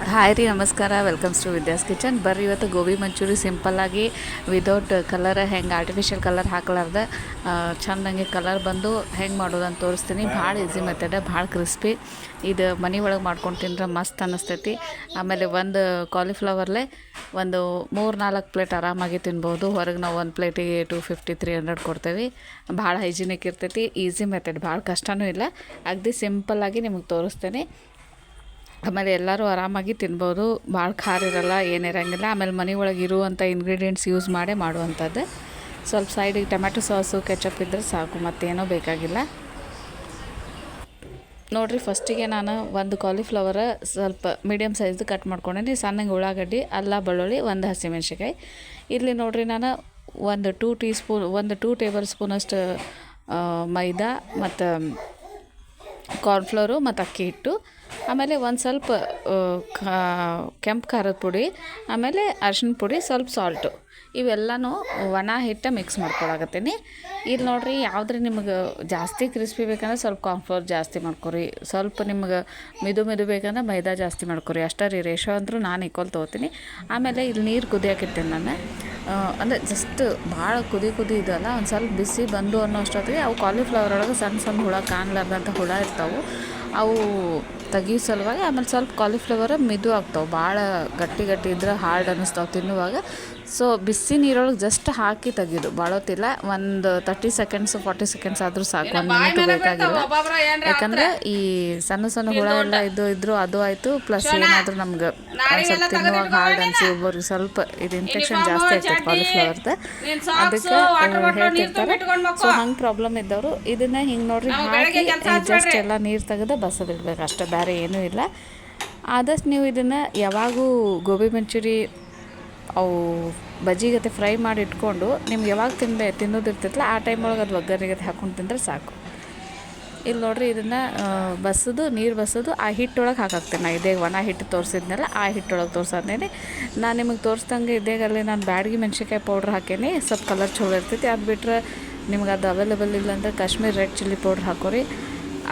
Hi ರೀ, ನಮಸ್ಕಾರ. Welcomes to Vidya's kitchen. ಬರ್ರಿ, ಇವತ್ತು ಗೋಬಿ ಮಂಚೂರಿ ಸಿಂಪಲ್ಲಾಗಿ ವಿದೌಟ್ ಕಲರ್ ಹೆಂಗೆ ಆರ್ಟಿಫಿಷಿಯಲ್ ಕಲರ್ ಹಾಕ್ಲಾರ್ದೆ ಚೆಂದಂಗೆ ಕಲರ್ ಬಂದು ಹೆಂಗೆ ಮಾಡೋದು ಅಂತ ತೋರಿಸ್ತೀನಿ. ಭಾಳ ಈಸಿ ಮೆಥಡ್, ಭಾಳ ಕ್ರಿಸ್ಪಿ. ಇದು ಮನೆ ಒಳಗೆ ಮಾಡ್ಕೊಂಡು ತಿಂದ್ರೆ ಮಸ್ತ್ ಅನ್ನಿಸ್ತೈತಿ. ಆಮೇಲೆ ಒಂದು ಕಾಲಿಫ್ಲವರ್ಲೆ ಒಂದು 3-4 ಪ್ಲೇಟ್ ಆರಾಮಾಗಿ ತಿನ್ಬೋದು. ಹೊರಗೆ ನಾವು ಒಂದು ಪ್ಲೇಟಿಗೆ 250-300 ಕೊಡ್ತೇವೆ. ಭಾಳ ಹೈಜಿನಿಕ್ ಇರ್ತೈತಿ. ಈಸಿ ಮೆಥಡ್, ಭಾಳ ಕಷ್ಟನೂ ಇಲ್ಲ. ಅಗದಿ ಸಿಂಪಲ್ಲಾಗಿ ನಿಮಗೆ ತೋರಿಸ್ತೇನೆ. ಆಮೇಲೆ ಎಲ್ಲರೂ ಆರಾಮಾಗಿ ತಿನ್ಬೋದು. ಭಾಳ ಖಾರ ಇರೋಲ್ಲ, ಏನಿರೋಂಗಿಲ್ಲ. ಆಮೇಲೆ ಮನೆ ಒಳಗೆ ಇರುವಂಥ ಇಂಗ್ರೀಡಿಯೆಂಟ್ಸ್ ಯೂಸ್ ಮಾಡೇ ಮಾಡುವಂಥದ್ದು. ಸ್ವಲ್ಪ ಸೈಡಿಗೆ ಟೊಮ್ಯಾಟೊ ಸಾಸು, ಕೆಚಪ್ ಇದ್ದರೆ ಸಾಕು, ಮತ್ತೇನೋ ಬೇಕಾಗಿಲ್ಲ. ನೋಡಿರಿ, ಫಸ್ಟಿಗೆ ನಾನು ಒಂದು ಕಾಲಿಫ್ಲವರ್ ಸ್ವಲ್ಪ ಮೀಡಿಯಮ್ ಸೈಜ್ದು ಕಟ್ ಮಾಡ್ಕೊಂಡೇನಿ. ಸಣ್ಣಗೆ ಉಳ್ಳಾಗಡ್ಡಿ, ಅಲ್ಲ, ಬೆಳ್ಳುಳ್ಳಿ, ಒಂದು ಹಸಿಮೆಣ್ಸಿಕಾಯಿ. ಇಲ್ಲಿ ನೋಡಿರಿ, ನಾನು ಒಂದು 2 ಟೇಬಲ್ ಸ್ಪೂನಷ್ಟು ಮೈದಾ ಮತ್ತು ಕಾರ್ನ್ಫ್ಲೋರು ಮತ್ತು ಅಕ್ಕಿ ಹಿಟ್ಟು, ಆಮೇಲೆ ಒಂದು ಸ್ವಲ್ಪ ಕೆಂಪು ಖಾರದ ಪುಡಿ, ಆಮೇಲೆ ಅರಿಶಿನ ಪುಡಿ, ಸ್ವಲ್ಪ ಸಾಲ್ಟು, ಇವೆಲ್ಲನೂ ಒಣ ಹಿಟ್ಟು ಮಿಕ್ಸ್ ಮಾಡ್ಕೊಳಕತ್ತೀನಿ. ಇಲ್ಲಿ ನೋಡಿರಿ, ಯಾವುದ್ರಿ ನಿಮಗೆ ಜಾಸ್ತಿ ಕ್ರಿಸ್ಪಿ ಬೇಕಂದ್ರೆ ಸ್ವಲ್ಪ ಕಾರ್ನ್ಫ್ಲೋರ್ ಜಾಸ್ತಿ ಮಾಡ್ಕೊರಿ, ಸ್ವಲ್ಪ ನಿಮ್ಗೆ ಮಿದು ಬೇಕಂದ್ರೆ ಮೈದಾ ಜಾಸ್ತಿ ಮಾಡ್ಕೊರಿ. ಅಷ್ಟೇ ರೀ, ರೇಷೋ ಅಂದರೂ ನಾನು ಈಕ್ವಲ್ ತೊಗೋತೀನಿ. ಆಮೇಲೆ ಇಲ್ಲಿ ನೀರು ಕುದಿಯಾಕಿಟ್ಟೇನೆ ನಾನು. ಅಂದರೆ ಜಸ್ಟ್ ಭಾಳ ಕುದಿ ಇದಲ್ಲ, ಒಂದು ಸ್ವಲ್ಪ ಬಿಸಿ ಬಂದು ಅನ್ನೋ ಅಷ್ಟೊತ್ತಿಗೆ ಅವು ಕಾಲಿಫ್ಲವರ್ ಒಳಗೆ ಸಣ್ಣ ಹುಳ, ಕಾಣಲಾರ್ದಂಥ ಹುಳ ಇರ್ತಾವೆ. ಅವು ತೆಗಿಯೋ ಸಲುವಾಗಿ. ಆಮೇಲೆ ಸ್ವಲ್ಪ ಕಾಲಿಫ್ಲವರ್ ಮಿದು ಆಗ್ತಾವೆ. ಭಾಳ ಗಟ್ಟಿ ಇದ್ರೆ ಹಾರ್ಡ್ ಅನ್ನಿಸ್ತಾವೆ ತಿನ್ನುವಾಗ. ಸೊ ಬಿಸಿ ನೀರೊಳಗೆ ಜಸ್ಟ್ ಹಾಕಿ ತೆಗೆಯೋದು, ಬಾಳೋತಿಲ್ಲ. ಒಂದು 30 ಸೆಕೆಂಡ್ಸ್ 40 ಸೆಕೆಂಡ್ಸ್ ಆದರೂ ಸಾಕು, 1 ಮಿನಿಟ್ ಬೇಕಾಗಿಲ್ಲ. ಯಾಕಂದರೆ ಈ ಸಣ್ಣ ಹುಳ ಎಲ್ಲ ಇದ್ದರೂ ಅದು ಆಯಿತು. ಪ್ಲಸ್ ಏನಾದರೂ ನಮ್ಗೆ ಸ್ವಲ್ಪ ತಿನ್ನುವಾಗ ಹಾರ್ಡ್ ಅನಿಸಿ ಒಬ್ಬರಿಗೆ ಸ್ವಲ್ಪ ಇದು ಇನ್ಫೆಕ್ಷನ್ ಜಾಸ್ತಿ ಆಗ್ತದೆ ಕಾಲಿಫ್ಲವರ್ದು, ಅದಕ್ಕೆ ಹೇಳ್ತಿರ್ತಾರೆ. ಸೊ ಹಂಗೆ ಪ್ರಾಬ್ಲಮ್ ಇದ್ದವರು ಇದನ್ನು ಹಿಂಗೆ ನೋಡ್ರಿ ಹಾಕಿ ಜಸ್ಟ್ ಎಲ್ಲ ನೀರು ತೆಗೆದು ಬಸದಿಡ್ಬೇಕು ಅಷ್ಟೇ, ಬೇರೆ ಏನೂ ಇಲ್ಲ. ಆದಷ್ಟು ನೀವು ಇದನ್ನು ಯಾವಾಗೂ ಗೋಬಿ ಮಂಚೂರಿ ಅವು ಬಜ್ಜಿಗತ್ತೆ ಫ್ರೈ ಮಾಡಿ ಇಟ್ಕೊಂಡು ನಿಮ್ಗೆ ಯಾವಾಗ ತಿನ್ನೋದಿರ್ತೈತಲ್ಲ ಆ ಟೈಮ್ ಒಳಗೆ ಅದು ಒಗ್ಗರಣೆಗೆ ಹಾಕ್ಕೊಂಡು ತಿಂದರೆ ಸಾಕು. ಇಲ್ಲಿ ನೋಡಿರಿ, ಇದನ್ನು ನೀರು ಬಸೋದು ಆ ಹಿಟ್ಟೊಳಗೆ ಹಾಕಾಕ್ತೇನೆ. ನಾನು ಇದೇ ಒಣ ಹಿಟ್ಟು ತೋರಿಸಿದ್ನಲ್ಲ, ಆ ಹಿಟ್ಟೊಳಗೆ ತೋರಿಸಿದ್ನೇನೆ. ನಾನು ನಿಮಗೆ ತೋರಿಸ್ದಂಗೆ ಇದೇಗಲ್ಲಿ ನಾನು ಬ್ಯಾಡಗಿ ಮೆಣ್ಸಿನ್ಕಾಯಿ ಪೌಡ್ರ್ ಹಾಕೇನಿ, ಸ್ವಲ್ಪ ಕಲರ್ ಚಲೋ ಇರ್ತೈತಿ. ಅದು ಬಿಟ್ಟರೆ ನಿಮ್ಗೆ ಅದು ಅವೈಲೇಬಲ್ ಇಲ್ಲ ಅಂದರೆ ಕಾಶ್ಮೀರ್ ರೆಡ್ ಚಿಲ್ಲಿ ಪೌಡ್ರ್ ಹಾಕೋರಿ,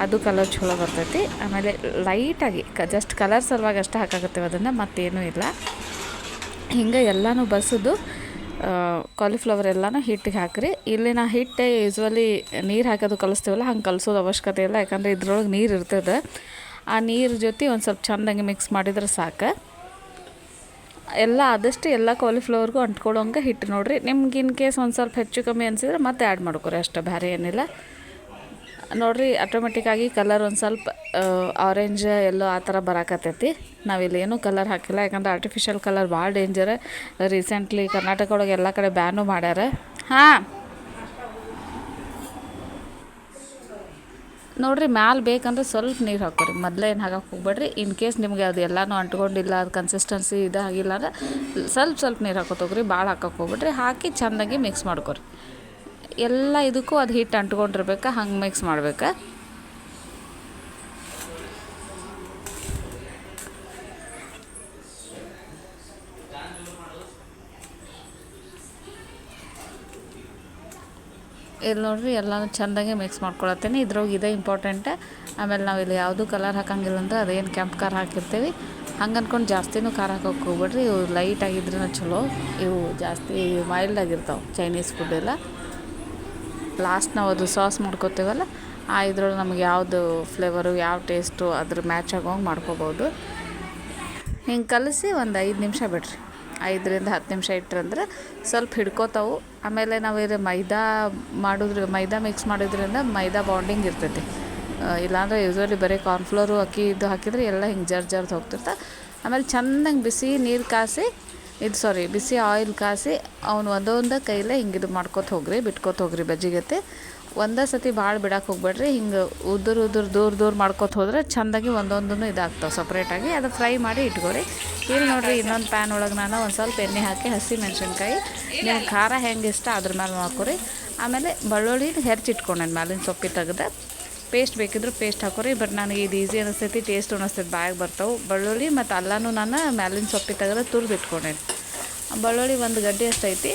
ಅದು ಕಲರ್ ಚಲೋ ಬರ್ತೈತಿ. ಆಮೇಲೆ ಲೈಟಾಗಿ ಜಸ್ಟ್ ಕಲರ್ ಸಲುವಾಗಿ ಅಷ್ಟೇ ಹಾಕಾಕತ್ತೇವೆ, ಅದನ್ನು ಮತ್ತೇನೂ ಇಲ್ಲ. ಹಿಂಗೆ ಎಲ್ಲನೂ ಬಸೋದು ಕಾಲಿಫ್ಲವರ್ ಎಲ್ಲನೂ ಹಿಟ್ಟಿಗೆ ಹಾಕಿರಿ. ಇಲ್ಲಿ ನಾ ಹಿಟ್ಟು ಯೂಸ್ವಲಿ ನೀರು ಹಾಕೋದು ಕಲಿಸ್ತೀವಲ್ಲ, ಹಂಗೆ ಕಲಿಸೋದು ಅವಶ್ಯಕತೆ ಇಲ್ಲ. ಯಾಕಂದರೆ ಇದ್ರೊಳಗೆ ನೀರು ಇರ್ತದೆ. ಆ ನೀರು ಜೊತೆ ಒಂದು ಸ್ವಲ್ಪ ಚೆಂದಂಗೆ ಮಿಕ್ಸ್ ಮಾಡಿದ್ರೆ ಸಾಕು. ಆದಷ್ಟು ಎಲ್ಲ ಕಾಲಿಫ್ಲವರ್ಗೂ ಅಂಟ್ಕೊಳ್ಳೋಂಗೆ ಹಿಟ್ಟು ನೋಡಿರಿ. ನಿಮ್ಗೆ ಇನ್ ಕೇಸ್ ಒಂದು ಸ್ವಲ್ಪ ಹೆಚ್ಚು ಕಮ್ಮಿ ಅನಿಸಿದ್ರೆ ಮತ್ತೆ ಆ್ಯಡ್ ಮಾಡ್ಕೊರಿ, ಅಷ್ಟೇ, ಬೇರೆ ಏನಿಲ್ಲ. ನೋಡಿರಿ, ಆಟೋಮೆಟಿಕ್ಕಾಗಿ ಕಲರ್ ಒಂದು ಸ್ವಲ್ಪ ಆರೆಂಜ್ ಎಲ್ಲೋ ಆ ಥರ ಬರಾಕತ್ತೈತಿ. ನಾವಿಲ್ಲಿ ಏನೂ ಕಲರ್ ಹಾಕಿಲ್ಲ, ಯಾಕಂದ್ರೆ ಆರ್ಟಿಫಿಷಿಯಲ್ ಕಲರ್ ಭಾಳ ಡೇಂಜರ್. ರೀಸೆಂಟ್ಲಿ ಕರ್ನಾಟಕ ಒಳಗೆ ಎಲ್ಲ ಕಡೆ ಬ್ಯಾನು ಮಾಡ್ಯಾರ. ಹಾಂ ನೋಡಿರಿ, ಮ್ಯಾಲೆ ಬೇಕಂದ್ರೆ ಸ್ವಲ್ಪ ನೀರು ಹಾಕೋರಿ, ಮೊದಲೇ ಏನು ಹಾಕಕ್ಕೆ ಹೋಗ್ಬೇಡ್ರಿ. ಇನ್ ಕೇಸ್ ನಿಮಗೆ ಅದು ಎಲ್ಲನೂ ಅಂಟ್ಕೊಂಡಿಲ್ಲ, ಅದು ಕನ್ಸಿಸ್ಟೆನ್ಸಿ ಇದಾಗಿಲ್ಲ ಅಂದ್ರೆ ಸ್ವಲ್ಪ ನೀರು ಹಾಕೋತೋಗ್ರಿ, ಭಾಳ ಹಾಕಕ್ಕೆ ಹೋಗ್ಬೇಡ್ರಿ. ಹಾಕಿ ಚೆಂದಾಗಿ ಮಿಕ್ಸ್ ಮಾಡ್ಕೊರಿ. ಎಲ್ಲ ಇದಕ್ಕೂ ಅದು ಹಿಟ್ಟು ಅಂಟ್ಕೊಂಡಿರ್ಬೇಕು, ಹಂಗೆ ಮಿಕ್ಸ್ ಮಾಡ್ಬೇಕು. ಇಲ್ಲಿ ನೋಡಿರಿ, ಎಲ್ಲನೂ ಚೆಂದಾಗೆ ಮಿಕ್ಸ್ ಮಾಡ್ಕೊಳತ್ತೇನೆ. ಇದ್ರೊಳಗೆ ಇದೇ ಇಂಪಾರ್ಟೆಂಟ್. ಆಮೇಲೆ ನಾವು ಇಲ್ಲಿ ಯಾವುದೂ ಕಲರ್ ಹಾಕಂಗಿಲ್ಲ ಅಂದ್ರೆ ಅದೇನು ಕೆಂಪು ಖಾರ ಹಾಕಿರ್ತೀವಿ, ಹಂಗೆ ಅಂದ್ಕೊಂಡು ಜಾಸ್ತಿನೂ ಖಾರ ಹಾಕೋಕೆ ಹೋಗ್ಬೇಡ್ರಿ. ಇವು ಲೈಟ್ ಆಗಿದ್ರೂ ಚಲೋ, ಇವು ಜಾಸ್ತಿ ಮೈಲ್ಡ್ ಆಗಿರ್ತಾವೆ ಚೈನೀಸ್ ಫುಡ್ ಎಲ್ಲ. ಲಾಸ್ಟ್ ನಾವು ಅದು ಸಾಸ್ ಮಾಡ್ಕೋತೀವಲ್ಲ, ಇದ್ರೊಳಗೆ ನಮಗೆ ಯಾವುದು ಫ್ಲೇವರು, ಯಾವ ಟೇಸ್ಟು ಅದ್ರ ಮ್ಯಾಚ್ ಆಗೋಂಗೆ ಮಾಡ್ಕೋಬೋದು. ಹಿಂಗೆ ಕಲಸಿ ಒಂದು 5 ನಿಮಿಷ ಬಿಡ್ರಿ. 5-10 ನಿಮಿಷ ಇಟ್ರಂದ್ರೆ ಸ್ವಲ್ಪ ಹಿಡ್ಕೋತಾವು. ಆಮೇಲೆ ನಾವು ಇದು ಮೈದಾ ಮಿಕ್ಸ್ ಮಾಡೋದ್ರಿಂದ ಮೈದಾ ಬಾಂಡಿಂಗ್ ಇರ್ತೈತಿ. ಇಲ್ಲಾಂದರೆ ಯೂಸ್ವಲಿ ಬರೀ ಕಾರ್ನ್ಫ್ಲೋರು ಅಕ್ಕಿ ಇದು ಹಾಕಿದರೆ ಎಲ್ಲ ಹಿಂಗೆ ಜರ್ದು ಹೋಗ್ತಿರ್ತಾವೆ. ಆಮೇಲೆ ಚೆಂದಂಗೆ ಬಿಸಿ ಆಯಿಲ್ ಕಾಸಿ ಅವ್ನು ಒಂದೊಂದು ಕೈಲೇ ಹಿಂಗೆ ಇದು ಬಿಟ್ಕೋತ ಹೋಗ್ರಿ ಬಜ್ಜಿಗತ್ತೆ. ಒಂದೇ ಸತಿ ಭಾಳ ಬಿಡಕ್ಕೆ ಹೋಗ್ಬೇಡ್ರಿ. ಹಿಂಗೆ ದೂರ ಮಾಡ್ಕೋತ ಹೋದ್ರೆ ಚೆಂದಾಗಿ ಒಂದೊಂದೂ ಇದಾಗ್ತಾವೆ ಸಪ್ರೇಟಾಗಿ. ಅದು ಫ್ರೈ ಮಾಡಿ ಇಟ್ಕೊರಿ. ಇಲ್ಲಿ ನೋಡಿರಿ, ಇನ್ನೊಂದು ಪ್ಯಾನ್ ಒಳಗೆ ನಾನು ಒಂದು ಸ್ವಲ್ಪ ಎಣ್ಣೆ ಹಾಕಿ ಹಸಿ ಮೆಣಸಿನ್ಕಾಯಿ, ನೀವು ಖಾರ ಹೆಂಗೆ ಇಷ್ಟ ಅದ್ರ ಮೇಲೆ ಹಾಕೋರಿ. ಆಮೇಲೆ ಬೆಳ್ಳುಳ್ಳಿ ಹೆಚ್ಚಿಟ್ಕೊಂಡೇನು ಮ್ಯಾಲಿನ ಸೊಪ್ಪಿ ತೆಗೆದು ಪೇಸ್ಟ್ ಬೇಕಿದ್ರೆ ಪೇಸ್ಟ್ ಹಾಕೋರಿ. ಬಟ್ ನನಗೆ ಇದು ಈಸಿ ಅನಿಸ್ತೈತಿ, ಟೇಸ್ಟ್ ಅನಿಸ್ತೈತಿ, ಬಾಯಾಗಿ ಬರ್ತಾವೆ. ಬೆಳ್ಳುಳ್ಳಿ ಮತ್ತು ಅಲ್ಲನೂ ನಾನು ಮ್ಯಾಲಿನ ಸೊಪ್ಪಿ ತೆಗೆದು ತುರಿದಿಟ್ಕೊಂಡೇನಿ. ಬೆಳ್ಳುಳ್ಳಿ ಒಂದು ಗಡ್ಡೆ ಅಷ್ಟೈತಿ,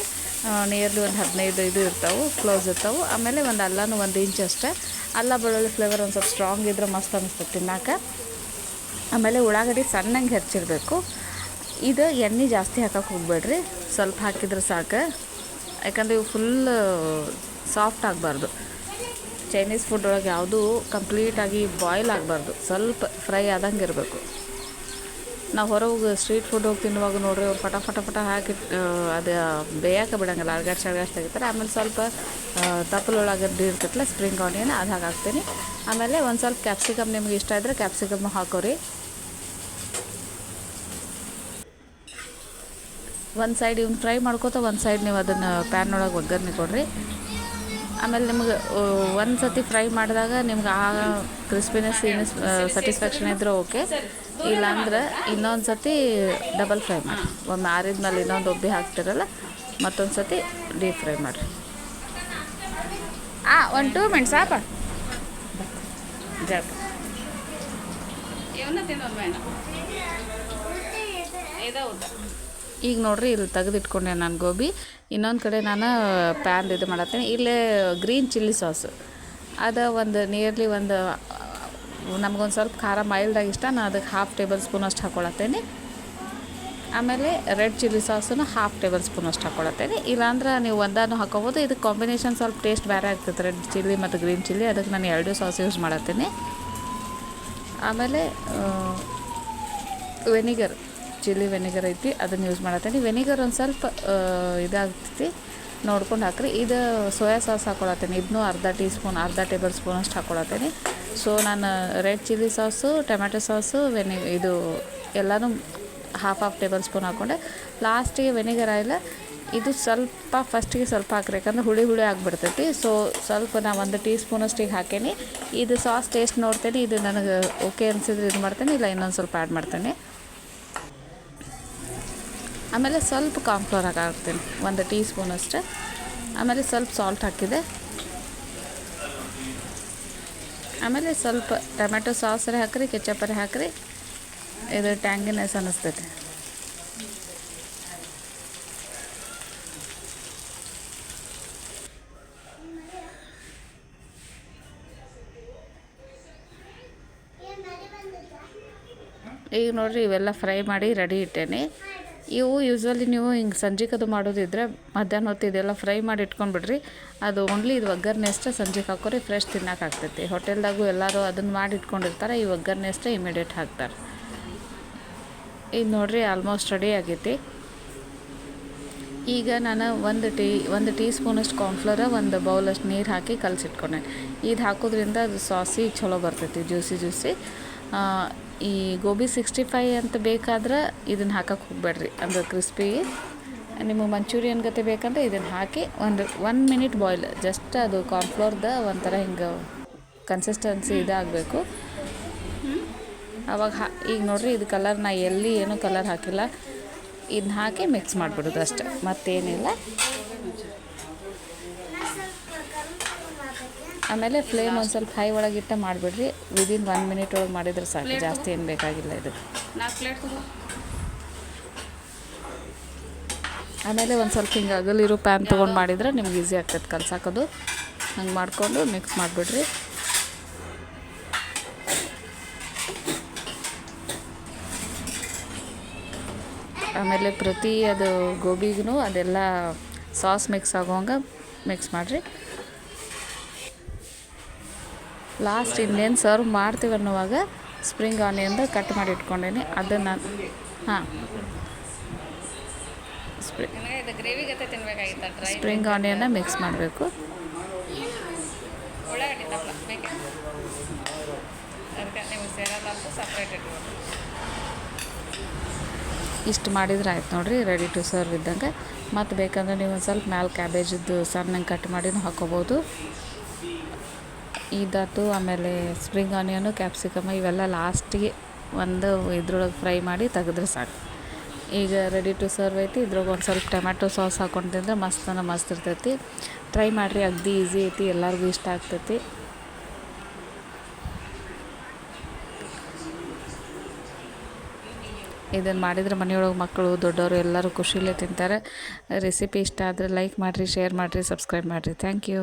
ನಿಯರ್ಲಿ ಒಂದು 15 ಇದು ಇರ್ತಾವೆ, ಕ್ಲೋಸ್ ಇರ್ತಾವೆ. ಆಮೇಲೆ ಒಂದು ಅಲ್ಲನೂ 1 ಇಂಚ್ ಅಷ್ಟೇ. ಅಲ್ಲ ಬೆಳ್ಳುಳ್ಳಿ ಫ್ಲೇವರ್ ಒಂದು ಸ್ವಲ್ಪ ಸ್ಟ್ರಾಂಗ್ ಇದ್ರೆ ಮಸ್ತ್ ಅನಿಸ್ತೈತಿ ತಿನ್ನಾಕ. ಆಮೇಲೆ ಉಳ್ಳಾಗಡ್ಡಿ ಸಣ್ಣಂಗೆ ಹೆಚ್ಚಿರಬೇಕು. ಇದು ಎಣ್ಣೆ ಜಾಸ್ತಿ ಹಾಕಕ್ಕೆ ಹೋಗ್ಬೇಡ್ರಿ, ಸ್ವಲ್ಪ ಹಾಕಿದ್ರೆ ಸಾಕು. ಯಾಕಂದರೆ ಇವು ಫುಲ್ ಸಾಫ್ಟ್ ಆಗಬಾರ್ದು. ಚೈನೀಸ್ ಫುಡ್ ಒಳಗೆ ಯಾವುದೂ ಕಂಪ್ಲೀಟಾಗಿ ಬಾಯ್ಲ್ ಆಗಬಾರ್ದು, ಸ್ವಲ್ಪ ಫ್ರೈ ಆದಂಗೆ ಇರಬೇಕು. ನಾವು ಹೊರಗೆ ಸ್ಟ್ರೀಟ್ ಫುಡ್ ಹೋಗಿ ತಿನ್ನುವಾಗ ನೋಡ್ರಿ, ಅವ್ರು ಪಟ ಹಾಕಿ ಅದು ಬೇಯಕ್ಕೆ ಬಿಡೋಂಗಿಲ್ಲ, ಅಡ್ಗಾಡ್ಸಿ ತೆಗಿತಾರೆ. ಆಮೇಲೆ ಸ್ವಲ್ಪ ತಪ್ಪಲೊಳಗಡ್ಡಿ ಇರ್ತೈತಲ್ಲ, ಸ್ಪ್ರಿಂಗ್ ಆನಿಯನ್, ಅದು ಹಾಕ್ತೀನಿ. ಆಮೇಲೆ ಒಂದು ಸ್ವಲ್ಪ ಕ್ಯಾಪ್ಸಿಕಮ್, ನಿಮ್ಗೆ ಇಷ್ಟ ಇದ್ದರೆ ಕ್ಯಾಪ್ಸಿಕಮ್ ಹಾಕೋರಿ. ಒಂದು ಸೈಡ್ ಇವ್ನು ಫ್ರೈ ಮಾಡ್ಕೋತ ಒಂದು ಸೈಡ್ ನೀವು ಅದನ್ನು ಪ್ಯಾನ್ ಒಳಗೆ ಒಗ್ಗರಣೆ ಕೊಡ್ರಿ. ಆಮೇಲೆ ನಿಮ್ಗೆ ಒಂದು ಸತಿ ಫ್ರೈ ಮಾಡಿದಾಗ ನಿಮ್ಗೆ ಆ ಕ್ರಿಸ್ಪಿನೆಸ್ ಸ್ಯಾಟಿಸ್ಫ್ಯಾಕ್ಷನ್ ಇದ್ದರೆ ಓಕೆ. ಇಲ್ಲಾಂದ್ರೆ ಇನ್ನೊಂದು ಸತಿ ಡಬಲ್ ಫ್ರೈ ಮಾಡಿ, ಒಮ್ಮೆ ಆರಿದ್ಮೇಲೆ ಇನ್ನೊಂದು ಒಬ್ಬಿ ಹಾಕ್ತಿರಲ್ಲ, ಮತ್ತೊಂದು ಸತಿ ಡೀಪ್ ಫ್ರೈ ಮಾಡಿರಿ. 1 2 ಮಿನಿಟ್ಸ್ ಸಾಪ ಜಾಕ ಈಗ ನೋಡ್ರಿ, ಇಲ್ಲಿ ತೆಗೆದಿಟ್ಕೊಂಡೆ ನಾನು ಗೋಬಿ. ಇನ್ನೊಂದು ಕಡೆ ನಾನು ಪ್ಯಾನ್ ಇದು ಮಾಡತ್ತೀನಿ. ಇಲ್ಲೇ ಗ್ರೀನ್ ಚಿಲ್ಲಿ ಸಾಸು ಅದು ಒಂದು ನಿಯರ್ಲಿ ಒಂದು ನಮಗೊಂದು ಸ್ವಲ್ಪ ಖಾರ ಮೈಲ್ಡಾಗಿ ಇಷ್ಟ, ನಾನು ಅದಕ್ಕೆ 1/2 ಟೇಬಲ್ ಸ್ಪೂನ್ ಅಷ್ಟು ಹಾಕ್ಕೊಳತ್ತೇನೆ. ಆಮೇಲೆ ರೆಡ್ ಚಿಲ್ಲಿ ಸಾಸನ್ನು 1/2 ಟೇಬಲ್ ಸ್ಪೂನ್ ಅಷ್ಟು ಹಾಕ್ಕೊಳತ್ತೇನೆ. ಇಲ್ಲಾಂದ್ರೆ ನೀವು ಒಂದನ್ನು ಹಾಕೋಬೋದು. ಇದು ಕಾಂಬಿನೇಷನ್ ಸ್ವಲ್ಪ ಟೇಸ್ಟ್ ಬೇರೆ ಆಗ್ತದೆ, ರೆಡ್ ಚಿಲ್ಲಿ ಮತ್ತು ಗ್ರೀನ್ ಚಿಲ್ಲಿ. ಅದಕ್ಕೆ ನಾನು 2 ಸಾಸ್ ಯೂಸ್ ಮಾಡತ್ತೀನಿ. ಆಮೇಲೆ ವೆನಿಗರ್, ಚಿಲ್ಲಿ ವೆನಿಗರ್ ಐತಿ, ಅದನ್ನು ಯೂಸ್ ಮಾಡತ್ತೀನಿ. ವೆನಿಗರ್ ಒಂದು ಸ್ವಲ್ಪ ಇದಾಗ್ತೈತಿ, ನೋಡ್ಕೊಂಡು ಹಾಕ್ರಿ. ಇದು ಸೋಯಾ ಸಾಸ್ ಹಾಕ್ಕೊಳತ್ತೀನಿ, ಇದನ್ನೂ ಅರ್ಧ ಟೇಬಲ್ ಸ್ಪೂನ್ ಅಷ್ಟು ಹಾಕ್ಕೊಳತ್ತೀನಿ. ಸೊ ನಾನು red chilli sauce, tomato sauce, ಇದು ಎಲ್ಲನೂ 1/2 ಟೇಬಲ್ ಸ್ಪೂನ್ ಹಾಕ್ಕೊಂಡೆ. ಲಾಸ್ಟಿಗೆ ವೆನಿಗರ್ ಆಯಿಲ್, ಇದು ಸ್ವಲ್ಪ ಫಸ್ಟಿಗೆ ಸ್ವಲ್ಪ ಹಾಕ್ರಿ, ಯಾಕಂದ್ರೆ ಹುಳಿ ಆಗಿಬಿಡ್ತೈತಿ. ಸೊ ಸ್ವಲ್ಪ ನಾನು 1 ಟೀ ಸ್ಪೂನಷ್ಟಿಗೆ ಹಾಕೇನಿ. ಇದು ಸಾಸ್ ಟೇಸ್ಟ್ ನೋಡ್ತೇನೆ, ಇದು ನನಗೆ ಓಕೆ ಅನಿಸಿದ್ರೆ ಇದು ಮಾಡ್ತೇನೆ, ಇಲ್ಲ ಇನ್ನೊಂದು ಸ್ವಲ್ಪ ಆ್ಯಡ್ ಮಾಡ್ತೇನೆ. ಆಮೇಲೆ ಸ್ವಲ್ಪ ಕಾರ್ನ್ಫ್ಲೋರ್ ಹಾಕ್ತೀನಿ, 1 ಟೀ ಸ್ಪೂನಷ್ಟು. ಆಮೇಲೆ ಸ್ವಲ್ಪ ಸಾಲ್ಟ್ ಹಾಕಿದೆ. ಆಮೇಲೆ ಸ್ವಲ್ಪ ಟೊಮ್ಯಾಟೊ ಸಾಸರೇ ಹಾಕ್ರಿ, ಕೆಚಪ್ಪರೇ ಹಾಕ್ರಿ, ಇದು ಟ್ಯಾಂಗಿನೆಸ್ ಅನ್ನಿಸ್ತೈತೆ. ಈಗ ನೋಡಿರಿ, ಇವೆಲ್ಲ ಫ್ರೈ ಮಾಡಿ ರೆಡಿ ಇಟ್ಟೇನೆ. ಇವು ಯೂಶ್ವಲಿ ನೀವು ಹಿಂಗೆ ಸಂಜೆಗೆ ಮಾಡೋದಿದ್ರೆ ಮಧ್ಯಾಹ್ನ ಹೊತ್ತು ಇದೆಲ್ಲ ಫ್ರೈ ಮಾಡಿ ಇಟ್ಕೊಂಡ್ಬಿಡ್ರಿ. ಅದು ಓನ್ಲಿ ಇದು ಒಗ್ಗರಣೆ ಅಷ್ಟೇ ಸಂಜೆಗೆ ಹಾಕೋರಿ, ಫ್ರೆಶ್ ತಿನ್ನೋಕ್ಕಾಗ್ತೈತಿ. ಹೋಟೆಲ್ದಾಗೂ ಎಲ್ಲರೂ ಅದನ್ನು ಮಾಡಿ ಇಟ್ಕೊಂಡಿರ್ತಾರೆ, ಈ ಒಗ್ಗರಣೆ ಅಷ್ಟೇ ಇಮಿಡಿಯೇಟ್ ಹಾಕ್ತಾರೆ. ಇದು ನೋಡಿರಿ, ಆಲ್ಮೋಸ್ಟ್ ರೆಡಿ ಆಗೈತಿ. ಈಗ ನಾನು 1 ಟೀ ಸ್ಪೂನಷ್ಟು ಕಾರ್ನ್ಫ್ಲೋರ್, 1 ಬೌಲಷ್ಟು ನೀರು ಹಾಕಿ ಕಲಸಿಟ್ಕೊಂಡೆ. ಇದು ಹಾಕೋದ್ರಿಂದ ಅದು ಸಾಸಿ ಚಲೋ ಬರ್ತೈತಿ, ಜ್ಯೂಸಿ. ಈ ಗೋಬಿ 65 ಅಂತ ಬೇಕಾದ್ರೆ ಇದನ್ನು ಹಾಕಕ್ಕೆ ಹೋಗ್ಬೇಡ್ರಿ, ಅಂದ್ರೆ ಕ್ರಿಸ್ಪಿ. ನಿಮಗೆ ಮಂಚೂರಿಯನ್ ಗತೆ ಬೇಕಂದ್ರೆ ಇದನ್ನು ಹಾಕಿ 1 ಮಿನಿಟ್ ಬಾಯ್ಲ್, ಜಸ್ಟ್ ಅದು ಕಾರ್ನ್ಫ್ಲೋರ್ದ ಒಂಥರ ಹಿಂಗೆ ಕನ್ಸಿಸ್ಟೆನ್ಸಿ ಇದಾಗಬೇಕು. ಆವಾಗ ಈಗ ನೋಡಿರಿ, ಇದು ಕಲರ್ ನಾ ಎಲ್ಲಿ ಏನೂ ಕಲರ್ ಹಾಕಿಲ್ಲ, ಇದನ್ನ ಹಾಕಿ ಮಿಕ್ಸ್ ಮಾಡಿಬಿಡೋದು ಅಷ್ಟೆ, ಮತ್ತೇನಿಲ್ಲ. ಆಮೇಲೆ ಫ್ಲೇಮ್ ಒಂದು ಸ್ವಲ್ಪ ಹೈ ಒಳಗಿಟ್ಟು ಮಾಡಿಬಿಡ್ರಿ. ವಿದಿನ್ 1 ಮಿನಿಟ್ ಒಳಗೆ ಮಾಡಿದ್ರೆ ಸಾಕು, ಜಾಸ್ತಿ ಏನು ಬೇಕಾಗಿಲ್ಲ ಇದು. ಆಮೇಲೆ ಒಂದು ಸ್ವಲ್ಪ ಹಿಂಗೆ ಅಗಲಿರೋ ಪ್ಯಾನ್ ತೊಗೊಂಡು ಮಾಡಿದ್ರೆ ನಿಮ್ಗೆ ಈಸಿ ಆಗ್ತದೆ ಕಲ್ಸಾಕೋದು. ಹಂಗೆ ಮಾಡಿಕೊಂಡು ಮಿಕ್ಸ್ ಮಾಡಿಬಿಡ್ರಿ. ಆಮೇಲೆ ಪ್ರತಿ ಅದು ಗೋಬಿಗೂ ಅದೆಲ್ಲ ಸಾಸ್ ಮಿಕ್ಸ್ ಆಗೋಂಗೆ ಮಿಕ್ಸ್ ಮಾಡಿರಿ. ಲಾಸ್ಟ್ ಇನ್ನೇನು ಸರ್ವ್ ಮಾಡ್ತೀವಿ ಅನ್ನುವಾಗ ಸ್ಪ್ರಿಂಗ್ ಆನಿಯನ್ದು ಕಟ್ ಮಾಡಿ ಇಟ್ಕೊಂಡೇನಿ, ಅದನ್ನು ಸ್ಪ್ರಿಂಗ್ ಆನಿಯನ್ನ ಮಿಕ್ಸ್ ಮಾಡಬೇಕು. ಇಷ್ಟು ಮಾಡಿದ್ರೆ ಆಯ್ತು ನೋಡಿರಿ, ರೆಡಿ ಟು ಸರ್ವ್ ಇದ್ದಂಗೆ. ಮತ್ತು ಬೇಕಂದ್ರೆ ನೀವು ಒಂದು ಸ್ವಲ್ಪ ಮ್ಯಾಲೆ ಕ್ಯಾಬೇಜದ್ದು ಸಣ್ಣಂಗೆ ಕಟ್ ಮಾಡಿನೂ ಹಾಕೋಬೋದು. ಇದಾಯ್ತು. ಆಮೇಲೆ ಸ್ಪ್ರಿಂಗ್ ಆನಿಯನು, ಕ್ಯಾಪ್ಸಿಕಮ್ ಇವೆಲ್ಲ ಲಾಸ್ಟಿಗೆ ಒಂದು ಇದ್ರೊಳಗೆ ಫ್ರೈ ಮಾಡಿ ತೆಗೆದ್ರೆ ಸಾಕು. ಈಗ ರೆಡಿ ಟು ಸರ್ವ್ ಐತಿ. ಇದ್ರೊಳಗೆ ಒಂದು ಸ್ವಲ್ಪ ಟೊಮ್ಯಾಟೊ ಸಾಸ್ ಹಾಕ್ಕೊಂಡು ತಿಂದ್ರೆ ಮಸ್ತ್ ಇರ್ತೈತಿ. ಟ್ರೈ ಮಾಡಿರಿ, ಅಗದಿ ಈಸಿ ಐತಿ, ಎಲ್ಲರಿಗೂ ಇಷ್ಟ ಆಗ್ತೈತಿ. ಇದನ್ನು ಮಾಡಿದರೆ ಮನೆಯೊಳಗೆ ಮಕ್ಕಳು ದೊಡ್ಡವರು ಎಲ್ಲರೂ ಖುಷಿಲೇ ತಿಂತಾರೆ. ರೆಸಿಪಿ ಇಷ್ಟ ಆದರೆ ಲೈಕ್ ಮಾಡಿರಿ, ಶೇರ್ ಮಾಡಿರಿ, ಸಬ್ಸ್ಕ್ರೈಬ್ ಮಾಡಿರಿ. Thank you.